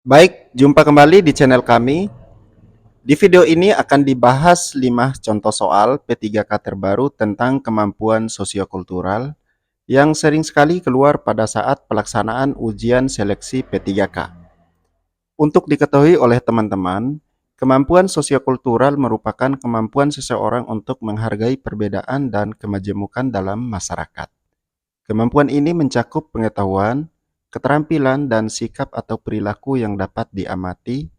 Baik, jumpa kembali di channel kami. Di video ini akan dibahas 5 contoh soal P3K terbaru tentang kemampuan sosiokultural yang sering sekali keluar pada saat pelaksanaan ujian seleksi P3K. Untuk diketahui oleh teman-teman, kemampuan sosiokultural merupakan kemampuan seseorang untuk menghargai perbedaan dan kemajemukan dalam masyarakat. Kemampuan ini mencakup pengetahuan, keterampilan, dan sikap atau perilaku yang dapat diamati,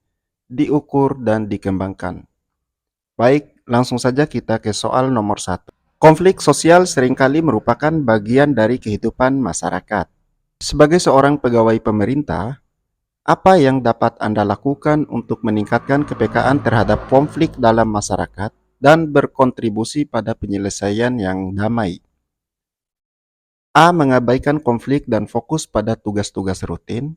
diukur, dan dikembangkan. Baik, langsung saja kita ke soal nomor satu. Konflik sosial seringkali merupakan bagian dari kehidupan masyarakat. Sebagai seorang pegawai pemerintah, apa yang dapat Anda lakukan untuk meningkatkan kepekaan terhadap konflik dalam masyarakat dan berkontribusi pada penyelesaian yang damai? A. Mengabaikan konflik dan fokus pada tugas-tugas rutin.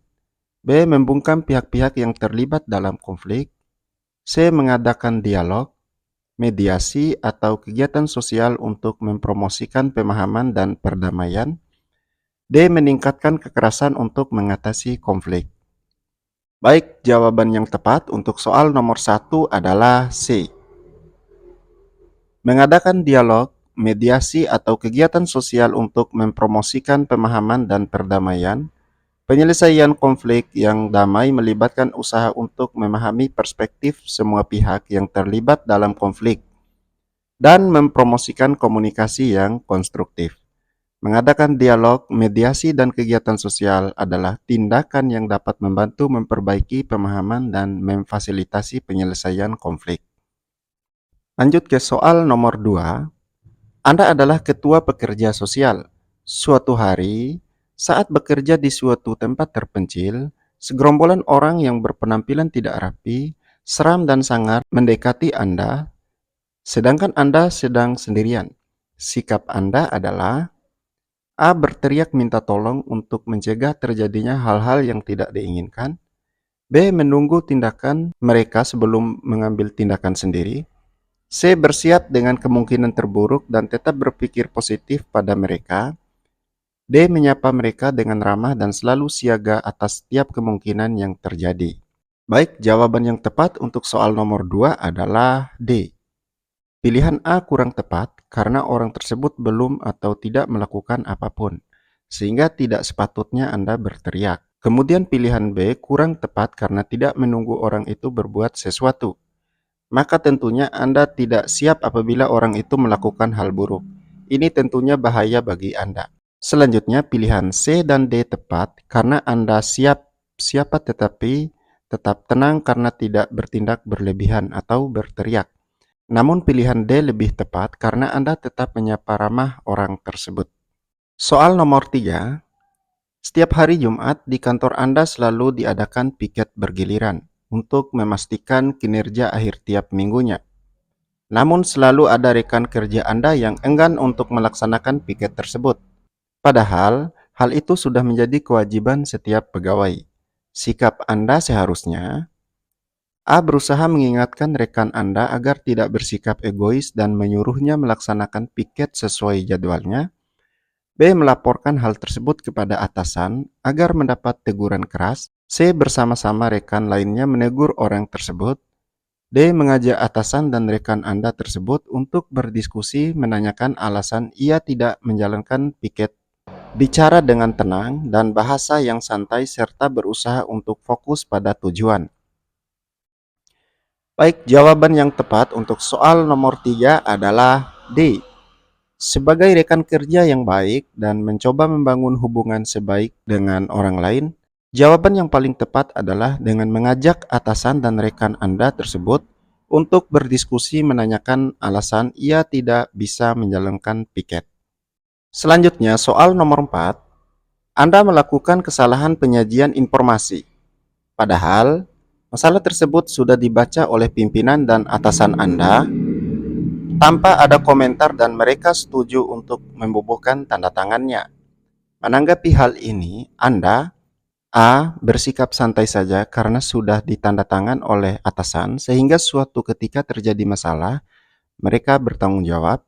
B. Membungkam pihak-pihak yang terlibat dalam konflik. C. Mengadakan dialog, mediasi, atau kegiatan sosial untuk mempromosikan pemahaman dan perdamaian. D. Meningkatkan kekerasan untuk mengatasi konflik. Baik, jawaban yang tepat untuk soal nomor satu adalah C. Mengadakan dialog, mediasi, atau kegiatan sosial untuk mempromosikan pemahaman dan perdamaian. Penyelesaian konflik yang damai melibatkan usaha untuk memahami perspektif semua pihak yang terlibat dalam konflik dan mempromosikan komunikasi yang konstruktif. Mengadakan dialog, mediasi, dan kegiatan sosial adalah tindakan yang dapat membantu memperbaiki pemahaman dan memfasilitasi penyelesaian konflik. Lanjut ke soal nomor 2. Anda adalah ketua pekerja sosial. Suatu hari, saat bekerja di suatu tempat terpencil, segerombolan orang yang berpenampilan tidak rapi, seram dan sangar mendekati Anda, sedangkan Anda sedang sendirian. Sikap Anda adalah A. Berteriak minta tolong untuk mencegah terjadinya hal-hal yang tidak diinginkan. B. Menunggu tindakan mereka sebelum mengambil tindakan sendiri. C. Bersiap dengan kemungkinan terburuk dan tetap berpikir positif pada mereka. D. Menyapa mereka dengan ramah dan selalu siaga atas setiap kemungkinan yang terjadi. Baik, jawaban yang tepat untuk soal nomor 2 adalah D. Pilihan A kurang tepat karena orang tersebut belum atau tidak melakukan apapun, sehingga tidak sepatutnya Anda berteriak. Kemudian pilihan B kurang tepat karena tidak menunggu orang itu berbuat sesuatu. Maka tentunya Anda tidak siap apabila orang itu melakukan hal buruk. Ini tentunya bahaya bagi Anda. Selanjutnya pilihan C dan D tepat karena Anda siapa tetapi tetap tenang karena tidak bertindak berlebihan atau berteriak. Namun pilihan D lebih tepat karena Anda tetap menyapa ramah orang tersebut. Soal nomor 3. Setiap hari Jumat di kantor Anda selalu diadakan piket bergiliran untuk memastikan kinerja akhir tiap minggunya. Namun selalu ada rekan kerja Anda yang enggan untuk melaksanakan piket tersebut. Padahal hal itu sudah menjadi kewajiban setiap pegawai. Sikap Anda seharusnya A. Berusaha mengingatkan rekan Anda agar tidak bersikap egois dan menyuruhnya melaksanakan piket sesuai jadwalnya. B. Melaporkan hal tersebut kepada atasan agar mendapat teguran keras. C. Bersama-sama rekan lainnya menegur orang tersebut. D. Mengajak atasan dan rekan Anda tersebut untuk berdiskusi menanyakan alasan ia tidak menjalankan piket. Bicara dengan tenang dan bahasa yang santai serta berusaha untuk fokus pada tujuan. Baik, jawaban yang tepat untuk soal nomor 3 adalah D. Sebagai rekan kerja yang baik dan mencoba membangun hubungan sebaik dengan orang lain, jawaban yang paling tepat adalah dengan mengajak atasan dan rekan Anda tersebut untuk berdiskusi menanyakan alasan ia tidak bisa menjalankan piket. Selanjutnya, soal nomor 4. Anda melakukan kesalahan penyajian informasi. Padahal, masalah tersebut sudah dibaca oleh pimpinan dan atasan Anda tanpa ada komentar dan mereka setuju untuk membubuhkan tanda tangannya. Menanggapi hal ini, Anda A. Bersikap santai saja karena sudah ditanda tangan oleh atasan sehingga suatu ketika terjadi masalah, mereka bertanggung jawab.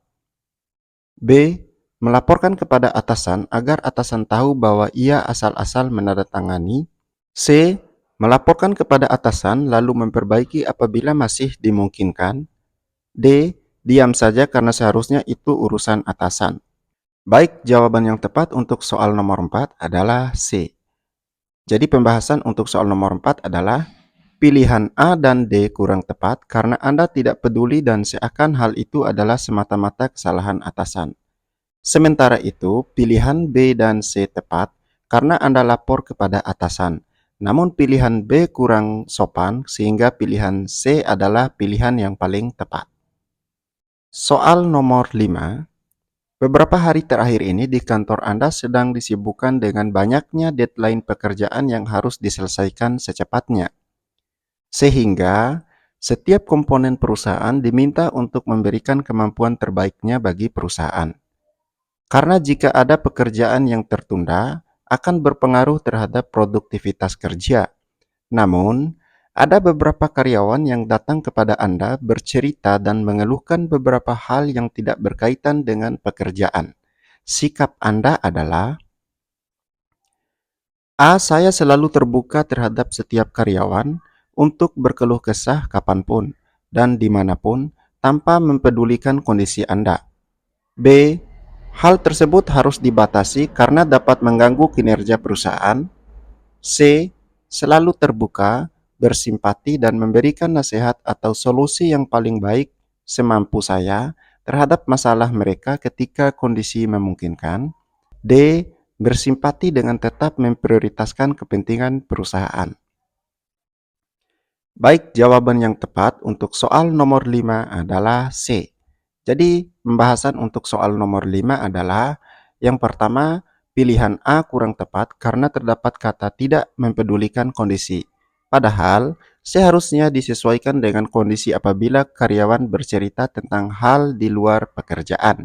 B. Melaporkan kepada atasan agar atasan tahu bahwa ia asal-asal menandatangani. C. Melaporkan kepada atasan lalu memperbaiki apabila masih dimungkinkan. D. Diam saja karena seharusnya itu urusan atasan. Baik, jawaban yang tepat untuk soal nomor 4 adalah C. Jadi pembahasan untuk soal nomor 4 adalah pilihan A dan D kurang tepat karena Anda tidak peduli dan seakan hal itu adalah semata-mata kesalahan atasan. Sementara itu, pilihan B dan C tepat karena Anda lapor kepada atasan. Namun pilihan B kurang sopan sehingga pilihan C adalah pilihan yang paling tepat. Soal nomor 5. Beberapa hari terakhir ini di kantor Anda sedang disibukkan dengan banyaknya deadline pekerjaan yang harus diselesaikan secepatnya. Sehingga setiap komponen perusahaan diminta untuk memberikan kemampuan terbaiknya bagi perusahaan. Karena jika ada pekerjaan yang tertunda, akan berpengaruh terhadap produktivitas kerja. Namun, ada beberapa karyawan yang datang kepada Anda bercerita dan mengeluhkan beberapa hal yang tidak berkaitan dengan pekerjaan. Sikap Anda adalah A. Saya selalu terbuka terhadap setiap karyawan untuk berkeluh kesah kapanpun dan dimanapun tanpa mempedulikan kondisi Anda. B. Hal tersebut harus dibatasi karena dapat mengganggu kinerja perusahaan. C. Selalu terbuka, bersimpati dan memberikan nasihat atau solusi yang paling baik semampu saya terhadap masalah mereka ketika kondisi memungkinkan. D. Bersimpati dengan tetap memprioritaskan kepentingan perusahaan. Baik, jawaban yang tepat untuk soal nomor 5 adalah C. Jadi, pembahasan untuk soal nomor 5 adalah yang pertama, pilihan A kurang tepat karena terdapat kata tidak mempedulikan kondisi. Padahal, seharusnya disesuaikan dengan kondisi apabila karyawan bercerita tentang hal di luar pekerjaan.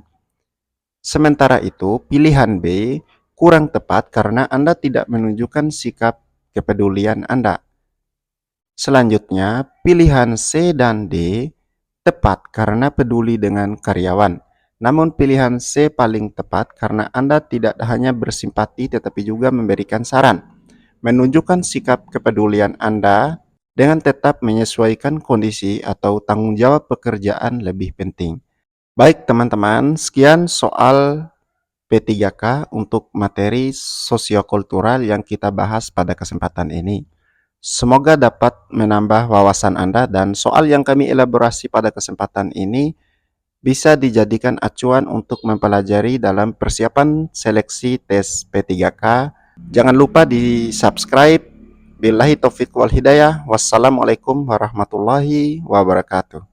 Sementara itu, pilihan B kurang tepat karena Anda tidak menunjukkan sikap kepedulian Anda. Selanjutnya, pilihan C dan D tepat karena peduli dengan karyawan. Namun pilihan C paling tepat karena Anda tidak hanya bersimpati tetapi juga memberikan saran. Menunjukkan sikap kepedulian Anda dengan tetap menyesuaikan kondisi atau tanggung jawab pekerjaan lebih penting. Baik teman-teman, sekian soal P3K untuk materi sosiokultural yang kita bahas pada kesempatan ini. Semoga dapat menambah wawasan Anda dan soal yang kami elaborasi pada kesempatan ini bisa dijadikan acuan untuk mempelajari dalam persiapan seleksi tes P3K. Jangan lupa di-subscribe. Billahi taufiq wal hidayah. Wassalamualaikum warahmatullahi wabarakatuh.